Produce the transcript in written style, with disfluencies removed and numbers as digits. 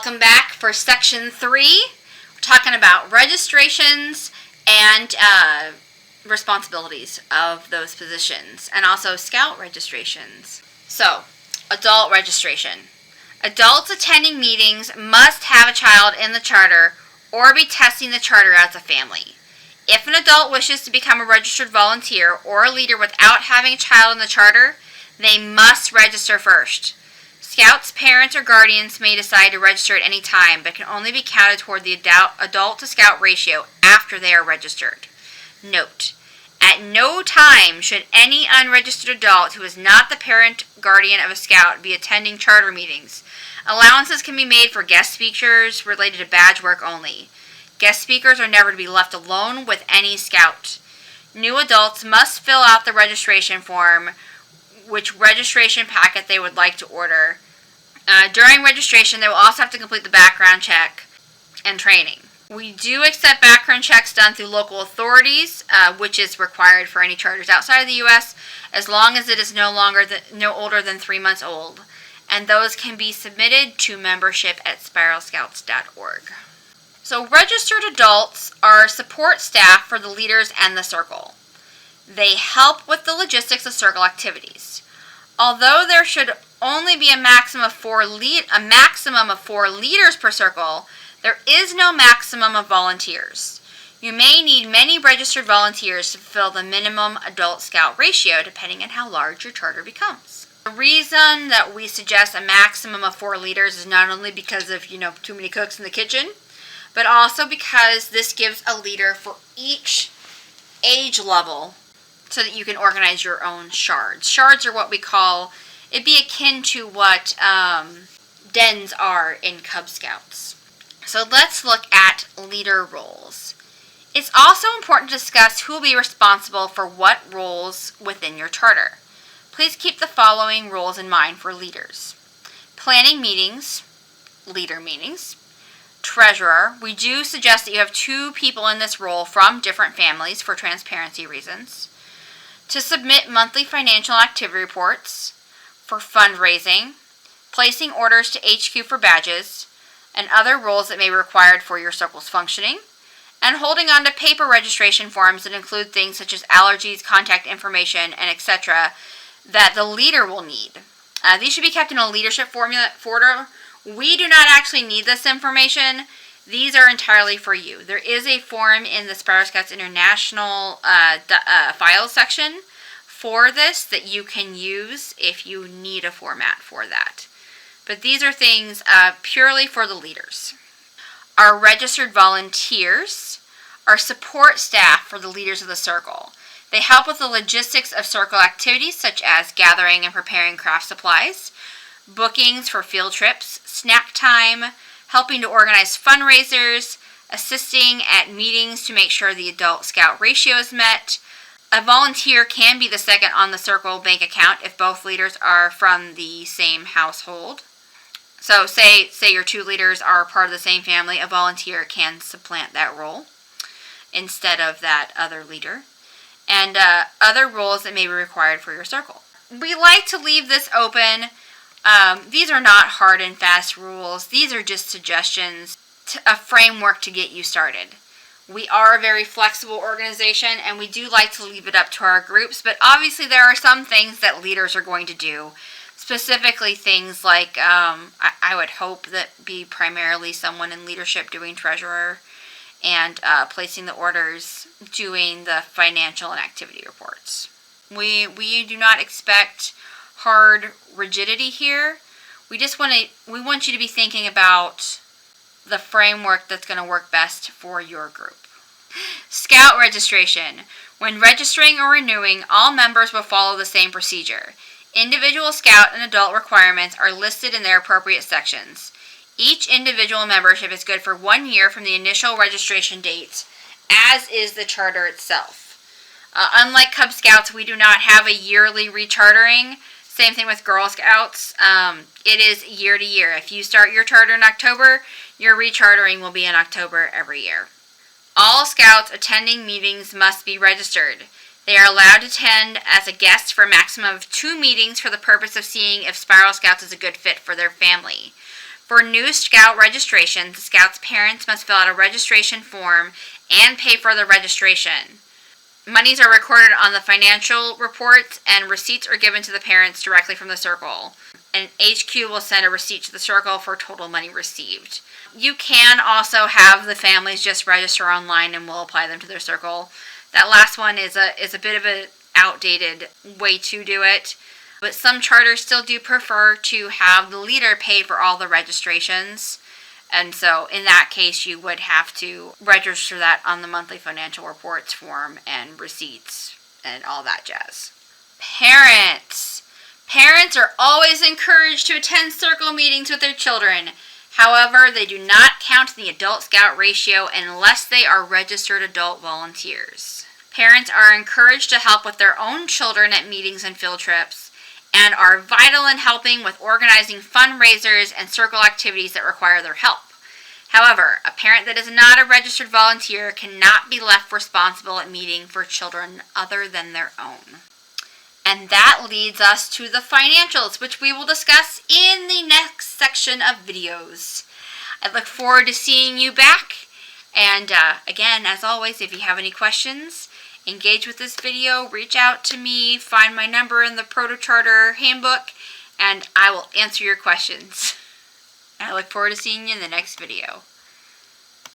Welcome back for Section 3. We're talking about registrations and responsibilities of those positions, and also Scout registrations. So, adult registration. Adults attending meetings must have a child in the charter or be testing the charter as a family. If an adult wishes to become a registered volunteer or a leader without having a child in the charter, they must register first. Scouts' parents or guardians may decide to register at any time, but can only be counted toward the adult-to-scout ratio after they are registered. Note: at no time should any unregistered adult who is not the parent guardian of a scout be attending charter meetings. Allowances can be made for guest speakers related to badge work only. Guest speakers are never to be left alone with any scout. New adults must fill out the registration form, which registration packet they would like to order. During registration, they will also have to complete the background check and training. We do accept background checks done through local authorities, which is required for any charters outside of the U.S., as long as it is no older than 3 months old. And those can be submitted to membership@spiralscouts.org. So registered adults are support staff for the leaders and the circle. They help with the logistics of circle activities. Although there should only be a maximum of 4 leaders per circle, there is no maximum of volunteers. You may need many registered volunteers to fulfill the minimum adult scout ratio, depending on how large your charter becomes. The reason that we suggest a maximum of 4 leaders is not only because of, too many cooks in the kitchen, but also because this gives a leader for each age level so that you can organize your own shards. Shards are what we call, it'd be akin to what dens are in Cub Scouts. So let's look at leader roles. It's also important to discuss who will be responsible for what roles within your charter. Please keep the following roles in mind for leaders. Planning meetings, leader meetings. Treasurer, we do suggest that you have 2 people in this role from different families for transparency reasons. To submit monthly financial activity reports, for fundraising, placing orders to HQ for badges, and other roles that may be required for your circle's functioning, and holding on to paper registration forms that include things such as allergies, contact information, and etc. that the leader will need. These should be kept in a leadership folder. We do not actually need this information. These are entirely for you. There is a form in the Spiral Scouts International files section for this that you can use if you need a format for that. But these are things purely for the leaders. Our registered volunteers are support staff for the leaders of the circle. They help with the logistics of circle activities such as gathering and preparing craft supplies, bookings for field trips, snack time, helping to organize fundraisers, assisting at meetings to make sure the adult scout ratio is met. A volunteer can be the second on the circle bank account if both leaders are from the same household. So say your 2 leaders are part of the same family, a volunteer can supplant that role instead of that other leader. And other roles that may be required for your circle. We like to leave this open. These are not hard and fast rules. These are just suggestions, a framework to get you started. We are a very flexible organization, and we do like to leave it up to our groups, but obviously there are some things that leaders are going to do. Specifically things like, I would hope that be primarily someone in leadership doing treasurer and placing the orders, doing the financial and activity reports. We do not expect hard rigidity here. We want you to be thinking about the framework that's going to work best for your group. Scout registration. When registering or renewing, all members will follow the same procedure. Individual scout and adult requirements are listed in their appropriate sections. Each individual membership is good for 1 year from the initial registration date, as is the charter itself. Unlike Cub Scouts, we do not have a yearly rechartering. Same thing with Girl Scouts. It is year to year. If you start your charter in October, your rechartering will be in October every year. All Scouts attending meetings must be registered. They are allowed to attend as a guest for a maximum of 2 meetings for the purpose of seeing if Spiral Scouts is a good fit for their family. For new Scout registration, the Scout's parents must fill out a registration form and pay for the registration. Monies are recorded on the financial reports, and receipts are given to the parents directly from the circle. And HQ will send a receipt to the circle for total money received. You can also have the families just register online and we'll apply them to their circle. That last one is a bit of an outdated way to do it, but some charters still do prefer to have the leader pay for all the registrations. And so in that case, you would have to register that on the monthly financial reports form and receipts and all that jazz. Parents. Parents are always encouraged to attend circle meetings with their children. However, they do not count in the adult scout ratio unless they are registered adult volunteers. Parents are encouraged to help with their own children at meetings and field trips, and are vital in helping with organizing fundraisers and circle activities that require their help. However, a parent that is not a registered volunteer cannot be left responsible at meeting for children other than their own. And that leads us to the financials, which we will discuss in the next section of videos. I look forward to seeing you back. And again, as always, if you have any questions, engage with this video, reach out to me, find my number in the Proto Charter handbook, and I will answer your questions. I look forward to seeing you in the next video.